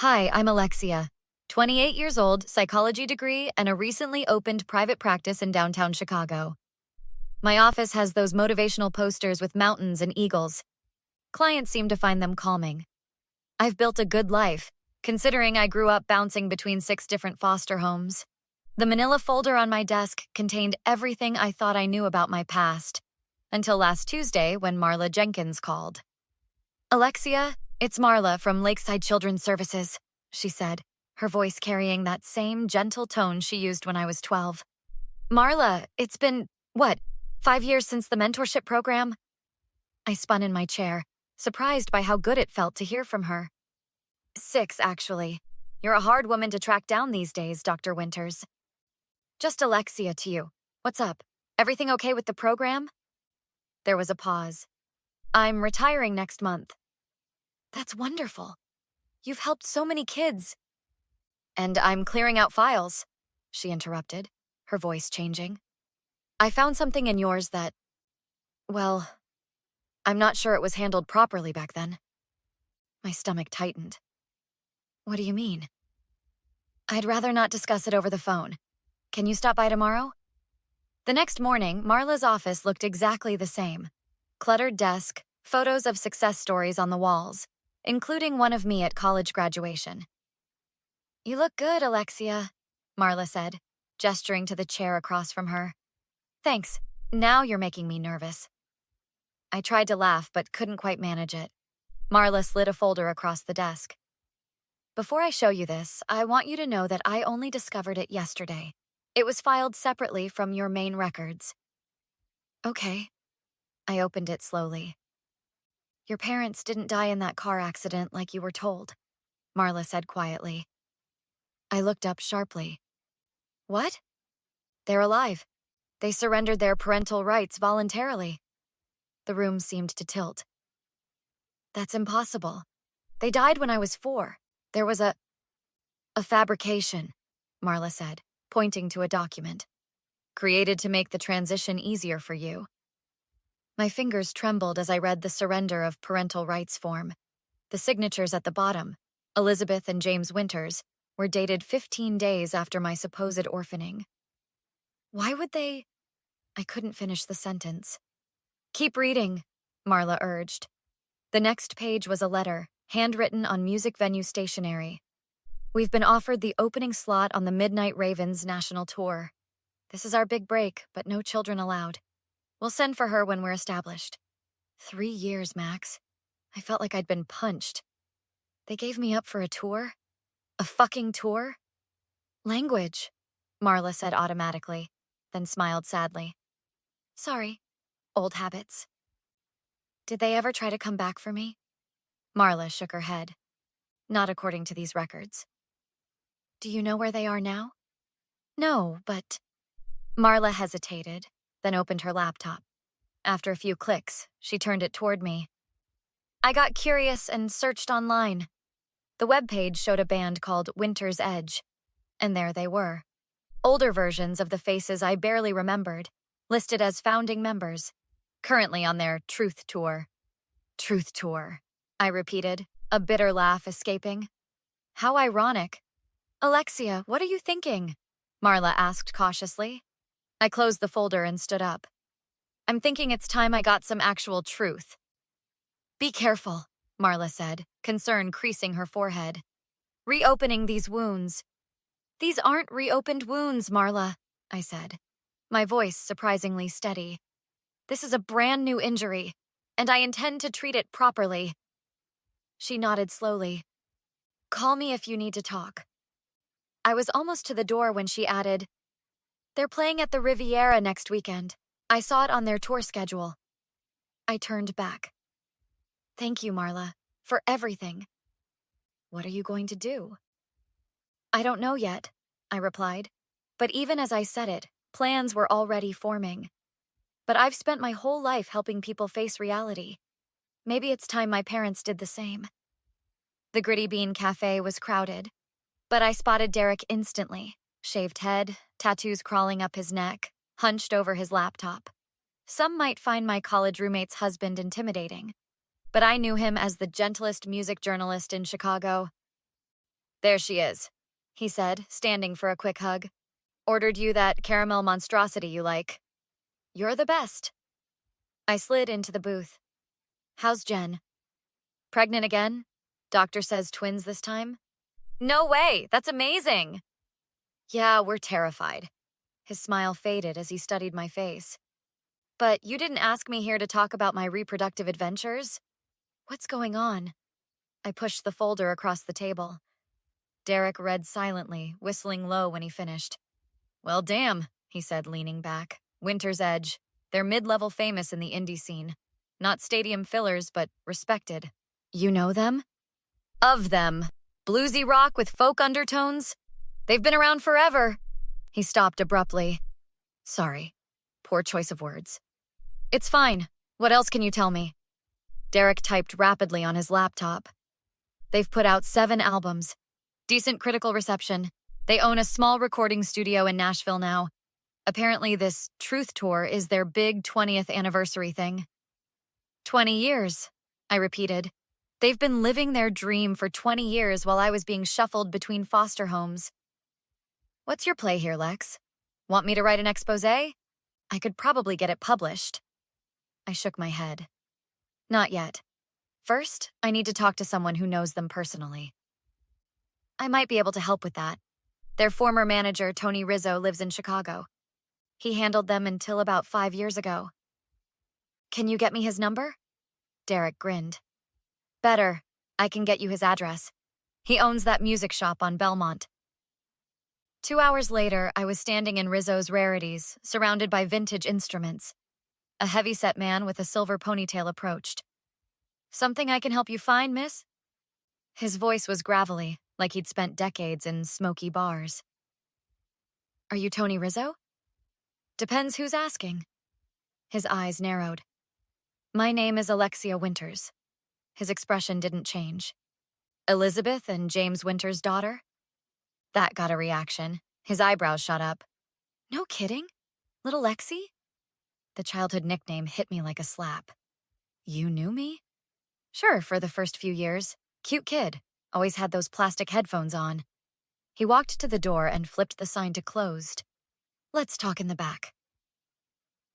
Hi, I'm Alexia, 28 years old, psychology degree, and a recently opened private practice in downtown Chicago. My office has those motivational posters with mountains and eagles. Clients seem to find them calming. I've built a good life, considering I grew up bouncing between 6 different foster homes. The manila folder on my desk contained everything I thought I knew about my past, until last Tuesday when Marla Jenkins called. Alexia, it's Marla from Lakeside Children's Services, she said, her voice carrying that same gentle tone she used when I was 12. Marla, it's been, 5 years since the mentorship program? I spun in my chair, surprised by how good it felt to hear from her. 6, actually. You're a hard woman to track down these days, Dr. Winters. Just Alexia to you. What's up? Everything okay with the program? There was a pause. I'm retiring next month. That's wonderful. You've helped so many kids. And I'm clearing out files, she interrupted, her voice changing. I found something in yours that, well, I'm not sure it was handled properly back then. My stomach tightened. What do you mean? I'd rather not discuss it over the phone. Can you stop by tomorrow? The next morning, Marla's office looked exactly the same. Cluttered desk, photos of success stories on the walls, including one of me at college graduation. You look good, Alexia, Marla said, gesturing to the chair across from her. Thanks. Now you're making me nervous. I tried to laugh, but couldn't quite manage it. Marla slid a folder across the desk. Before I show you this, I want you to know that I only discovered it yesterday. It was filed separately from your main records. Okay. I opened it slowly. Your parents didn't die in that car accident like you were told, Marla said quietly. I looked up sharply. What? They're alive. They surrendered their parental rights voluntarily. The room seemed to tilt. That's impossible. They died when I was 4. There was a fabrication, Marla said, pointing to a document. Created to make the transition easier for you. My fingers trembled as I read the surrender of parental rights form. The signatures at the bottom, Elizabeth and James Winters, were dated 15 days after my supposed orphaning. Why would they? I couldn't finish the sentence. Keep reading, Marla urged. The next page was a letter, handwritten on music venue stationery. We've been offered the opening slot on the Midnight Ravens national tour. This is our big break, but no children allowed. We'll send for her when we're established. 3 years, Max. I felt like I'd been punched. They gave me up for a tour? A fucking tour? Language, Marla said automatically, then smiled sadly. Sorry. Old habits. Did they ever try to come back for me? Marla shook her head. Not according to these records. Do you know where they are now? No, but... Marla hesitated, then opened her laptop. After a few clicks, she turned it toward me. I got curious and searched online. The webpage showed a band called Winter's Edge, and there they were. Older versions of the faces I barely remembered, listed as founding members, currently on their Truth Tour. Truth Tour, I repeated, a bitter laugh escaping. How ironic. Alexia, what are you thinking? Marla asked cautiously. I closed the folder and stood up. I'm thinking it's time I got some actual truth. Be careful, Marla said, concern creasing her forehead. Reopening these wounds. These aren't reopened wounds, Marla, I said, my voice surprisingly steady. This is a brand new injury, and I intend to treat it properly. She nodded slowly. Call me if you need to talk. I was almost to the door when she added, They're playing at the Riviera next weekend. I saw it on their tour schedule. I turned back. Thank you, Marla, for everything. What are you going to do? I don't know yet, I replied. But even as I said it, plans were already forming. But I've spent my whole life helping people face reality. Maybe it's time my parents did the same. The Gritty Bean Cafe was crowded, but I spotted Derek instantly. Shaved head, tattoos crawling up his neck, hunched over his laptop. Some might find my college roommate's husband intimidating, but I knew him as the gentlest music journalist in Chicago. There she is, he said, standing for a quick hug. Ordered you that caramel monstrosity you like. You're the best. I slid into the booth. How's Jen? Pregnant again? Doctor says twins this time? No way, that's amazing. Yeah, we're terrified. His smile faded as he studied my face. But you didn't ask me here to talk about my reproductive adventures? What's going on? I pushed the folder across the table. Derek read silently, whistling low when he finished. Well, damn, he said, leaning back. Winter's Edge. They're mid-level famous in the indie scene. Not stadium fillers, but respected. You know them? Of them. Bluesy rock with folk undertones? They've been around forever. He stopped abruptly. Sorry. Poor choice of words. It's fine. What else can you tell me? Derek typed rapidly on his laptop. They've put out 7 albums. Decent critical reception. They own a small recording studio in Nashville now. Apparently this Truth Tour is their big 20th anniversary thing. 20 years, I repeated. They've been living their dream for 20 years while I was being shuffled between foster homes. What's your play here, Lex? Want me to write an expose? I could probably get it published. I shook my head. Not yet. First, I need to talk to someone who knows them personally. I might be able to help with that. Their former manager, Tony Rizzo, lives in Chicago. He handled them until about 5 years ago. Can you get me his number? Derek grinned. Better. I can get you his address. He owns that music shop on Belmont. 2 hours later, I was standing in Rizzo's Rarities, surrounded by vintage instruments. A heavy-set man with a silver ponytail approached. Something I can help you find, miss? His voice was gravelly, like he'd spent decades in smoky bars. Are you Tony Rizzo? Depends who's asking. His eyes narrowed. My name is Alexia Winters. His expression didn't change. Elizabeth and James Winters' daughter? That got a reaction. His eyebrows shot up. No kidding? Little Lexi? The childhood nickname hit me like a slap. You knew me? Sure, for the first few years. Cute kid. Always had those plastic headphones on. He walked to the door and flipped the sign to closed. Let's talk in the back.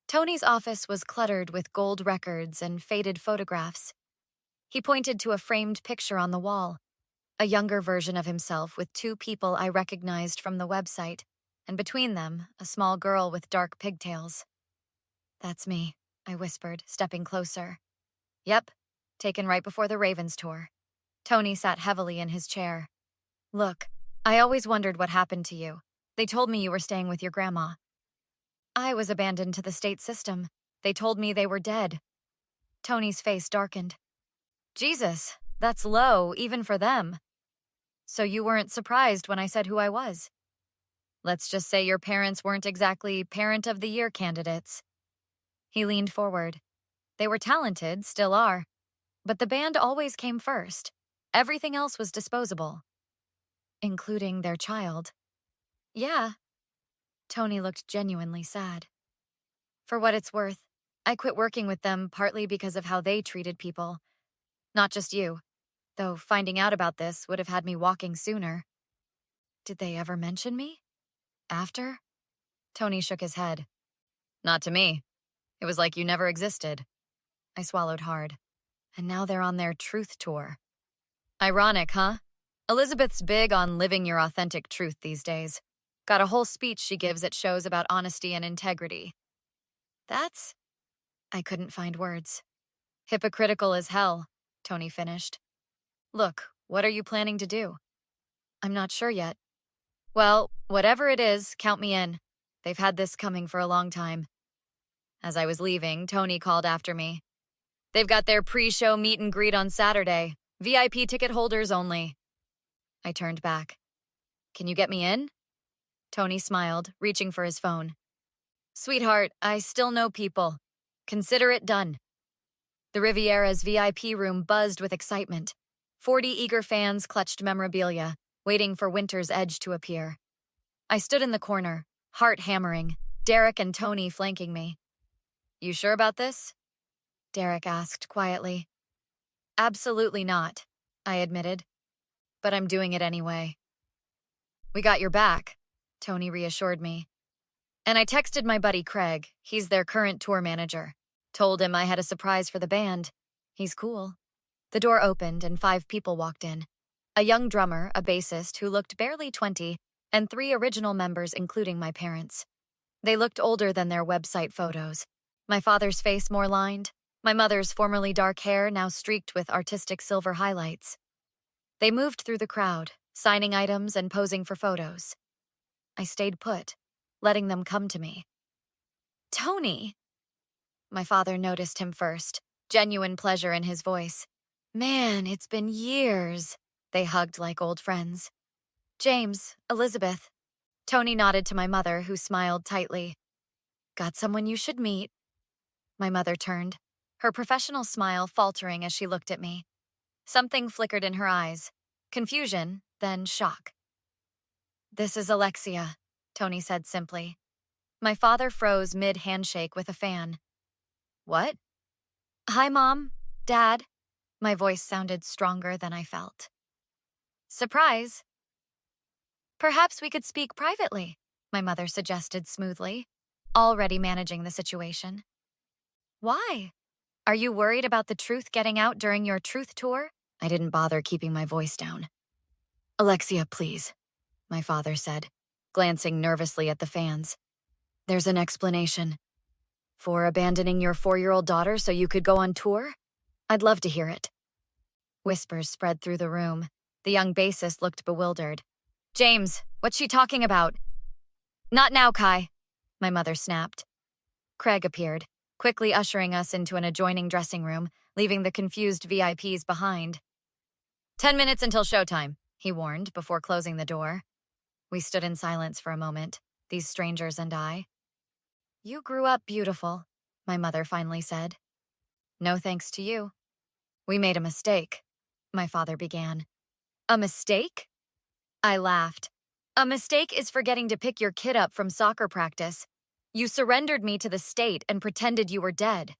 Tony's office was cluttered with gold records and faded photographs. He pointed to a framed picture on the wall, a younger version of himself with 2 people I recognized from the website, and between them, a small girl with dark pigtails. That's me, I whispered, stepping closer. Yep, taken right before the Ravens tour. Tony sat heavily in his chair. Look, I always wondered what happened to you. They told me you were staying with your grandma. I was abandoned to the state system. They told me they were dead. Tony's face darkened. Jesus, that's low, even for them. So you weren't surprised when I said who I was? Let's just say your parents weren't exactly Parent of the Year candidates. He leaned forward. They were talented, still are. But the band always came first. Everything else was disposable. Including their child. Yeah. Tony looked genuinely sad. For what it's worth, I quit working with them partly because of how they treated people. Not just you, though finding out about this would have had me walking sooner. Did they ever mention me? After? Tony shook his head. Not to me. It was like you never existed. I swallowed hard. And now they're on their Truth Tour. Ironic, huh? Elizabeth's big on living your authentic truth these days. Got a whole speech she gives at shows about honesty and integrity. That's... I couldn't find words. Hypocritical as hell, Tony finished. Look, what are you planning to do? I'm not sure yet. Well, whatever it is, count me in. They've had this coming for a long time. As I was leaving, Tony called after me. They've got their pre-show meet and greet on Saturday. VIP ticket holders only. I turned back. Can you get me in? Tony smiled, reaching for his phone. Sweetheart, I still know people. Consider it done. The Riviera's VIP room buzzed with excitement. 40 eager fans clutched memorabilia, waiting for Winter's Edge to appear. I stood in the corner, heart hammering, Derek and Tony flanking me. You sure about this? Derek asked quietly. Absolutely not, I admitted. But I'm doing it anyway. We got your back, Tony reassured me. And I texted my buddy Craig. He's their current tour manager. Told him I had a surprise for the band. He's cool. The door opened and 5 people walked in. A young drummer, a bassist who looked barely 20, and 3 original members including my parents. They looked older than their website photos. My father's face more lined, my mother's formerly dark hair now streaked with artistic silver highlights. They moved through the crowd, signing items and posing for photos. I stayed put, letting them come to me. Tony! My father noticed him first, genuine pleasure in his voice. Man, it's been years. They hugged like old friends. James, Elizabeth. Tony nodded to my mother, who smiled tightly. Got someone you should meet. My mother turned, her professional smile faltering as she looked at me. Something flickered in her eyes. Confusion, then shock. This is Alexia, Tony said simply. My father froze mid-handshake with a fan. What? Hi, Mom. Dad. My voice sounded stronger than I felt. Surprise. Perhaps we could speak privately, my mother suggested smoothly, already managing the situation. Why? Are you worried about the truth getting out during your truth tour? I didn't bother keeping my voice down. Alexia, please, my father said, glancing nervously at the fans. There's an explanation. For abandoning your 4-year-old daughter so you could go on tour? I'd love to hear it. Whispers spread through the room. The young bassist looked bewildered. James, what's she talking about? Not now, Kai, my mother snapped. Craig appeared, quickly ushering us into an adjoining dressing room, leaving the confused VIPs behind. 10 minutes until showtime, he warned before closing the door. We stood in silence for a moment, these strangers and I. You grew up beautiful, my mother finally said. No thanks to you. We made a mistake, my father began. A mistake? I laughed. A mistake is forgetting to pick your kid up from soccer practice. You surrendered me to the state and pretended you were dead.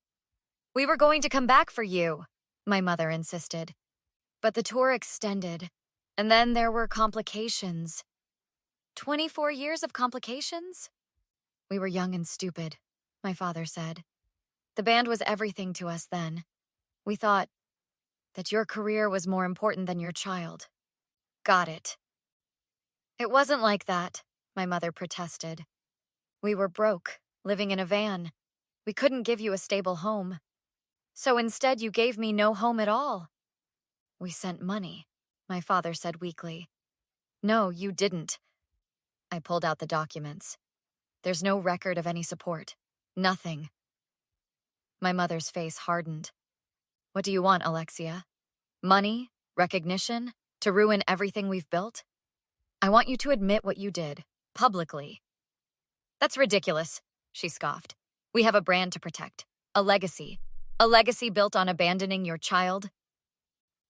We were going to come back for you, my mother insisted. But the tour extended, and then there were complications. 24 years of complications? We were young and stupid, my father said. The band was everything to us then. We thought that your career was more important than your child. Got it. It wasn't like that, my mother protested. We were broke, living in a van. We couldn't give you a stable home. So instead you gave me no home at all. We sent money, my father said weakly. No, you didn't. I pulled out the documents. There's no record of any support. Nothing. My mother's face hardened. What do you want, Alexia? Money? Recognition? To ruin everything we've built? I want you to admit what you did, publicly. That's ridiculous, she scoffed. We have a brand to protect, a legacy built on abandoning your child.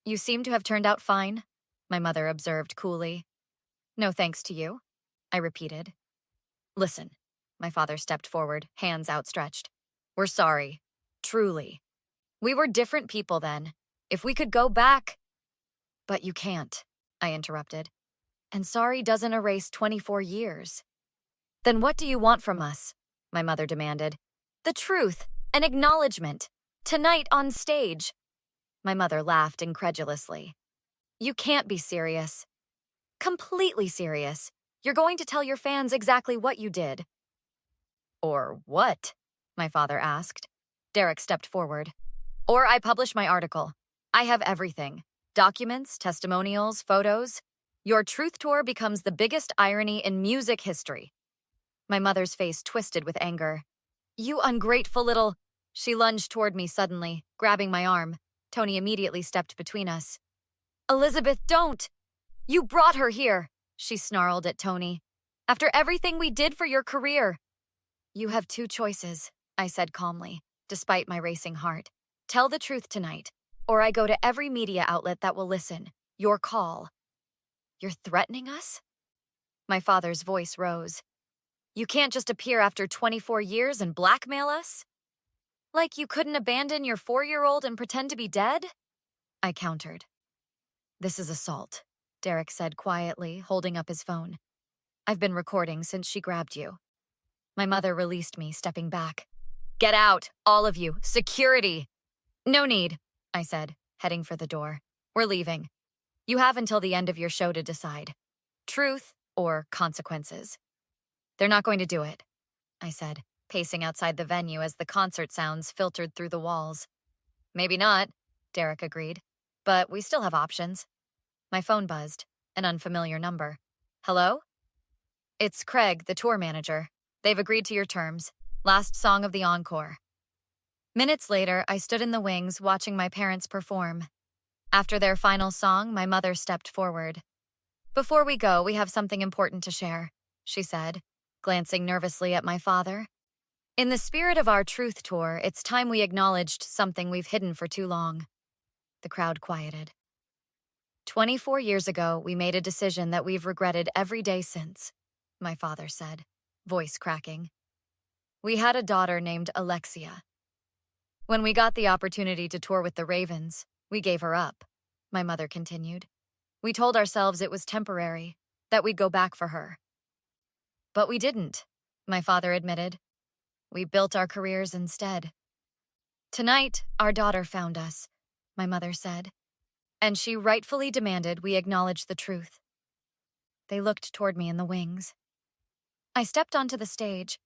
You seem to have turned out fine, my mother observed coolly. No thanks to you, I repeated. Listen, my father stepped forward, hands outstretched. We're sorry, truly. We were different people then. If we could go back... But you can't, I interrupted. And sorry doesn't erase 24 years. Then what do you want from us? My mother demanded. The truth, an acknowledgement. Tonight on stage. My mother laughed incredulously. You can't be serious. Completely serious. You're going to tell your fans exactly what you did. Or what? My father asked. Derek stepped forward. Or I publish my article. I have everything. Documents, testimonials, photos. Your truth tour becomes the biggest irony in music history. My mother's face twisted with anger. You ungrateful little... She lunged toward me suddenly, grabbing my arm. Tony immediately stepped between us. Elizabeth, don't! You brought her here, she snarled at Tony. After everything we did for your career. You have 2 choices, I said calmly, despite my racing heart. Tell the truth tonight, or I go to every media outlet that will listen. Your call. You're threatening us? My father's voice rose. You can't just appear after 24 years and blackmail us? Like you couldn't abandon your 4-year-old and pretend to be dead? I countered. This is assault, Derek said quietly, holding up his phone. I've been recording since she grabbed you. My mother released me, stepping back. Get out, all of you. Security! No need, I said, heading for the door. We're leaving. You have until the end of your show to decide. Truth or consequences. They're not going to do it, I said, pacing outside the venue as the concert sounds filtered through the walls. Maybe not, Derek agreed, but we still have options. My phone buzzed, an unfamiliar number. Hello? It's Craig, the tour manager. They've agreed to your terms. Last song of the encore. Minutes later, I stood in the wings watching my parents perform. After their final song, my mother stepped forward. Before we go, we have something important to share, she said, glancing nervously at my father. In the spirit of our Truth Tour, it's time we acknowledged something we've hidden for too long. The crowd quieted. 24 years ago, we made a decision that we've regretted every day since, my father said, voice cracking. We had a daughter named Alexia. When we got the opportunity to tour with the Ravens, we gave her up, my mother continued. We told ourselves it was temporary, that we'd go back for her. But we didn't, my father admitted. We built our careers instead. Tonight, our daughter found us, my mother said, and she rightfully demanded we acknowledge the truth. They looked toward me in the wings. I stepped onto the stage.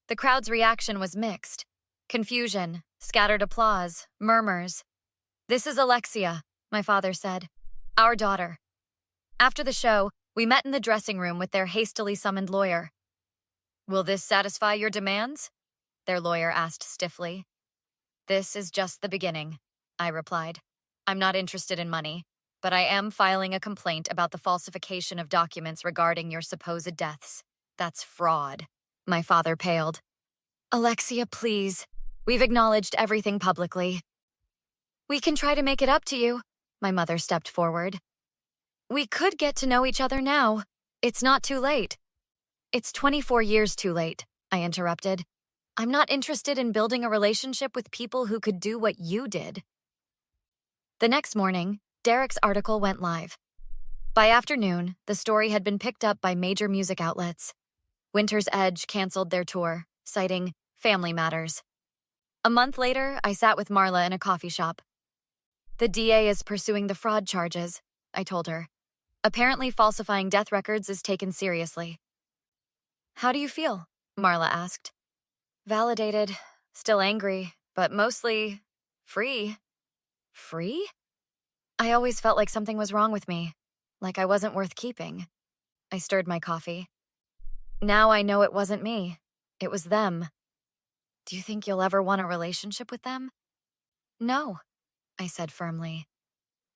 The crowd's reaction was mixed. Confusion, scattered applause, murmurs. This is Alexia, my father said. Our daughter. After the show, we met in the dressing room with their hastily summoned lawyer. Will this satisfy your demands? Their lawyer asked stiffly. This is just the beginning, I replied. I'm not interested in money, but I am filing a complaint about the falsification of documents regarding your supposed deaths. That's fraud. My father paled. Alexia, please. We've acknowledged everything publicly. We can try to make it up to you, my mother stepped forward. We could get to know each other now. It's not too late. It's 24 years too late, I interrupted. I'm not interested in building a relationship with people who could do what you did. The next morning, Derek's article went live. By afternoon, the story had been picked up by major music outlets. Winter's Edge canceled their tour, citing family matters. A month later, I sat with Marla in a coffee shop. The DA is pursuing the fraud charges, I told her. Apparently falsifying death records is taken seriously. How do you feel? Marla asked. Validated, still angry, but mostly free. Free? I always felt like something was wrong with me, like I wasn't worth keeping. I stirred my coffee. Now I know it wasn't me. It was them. Do you think you'll ever want a relationship with them? No, I said firmly.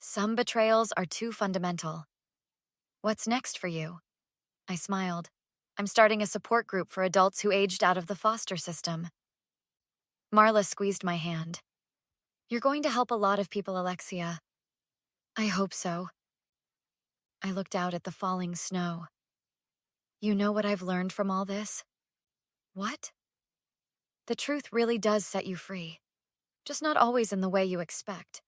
Some betrayals are too fundamental. What's next for you? I smiled. I'm starting a support group for adults who aged out of the foster system. Marla squeezed my hand. You're going to help a lot of people, Alexia. I hope so. I looked out at the falling snow. You know what I've learned from all this? What? The truth really does set you free, just not always in the way you expect.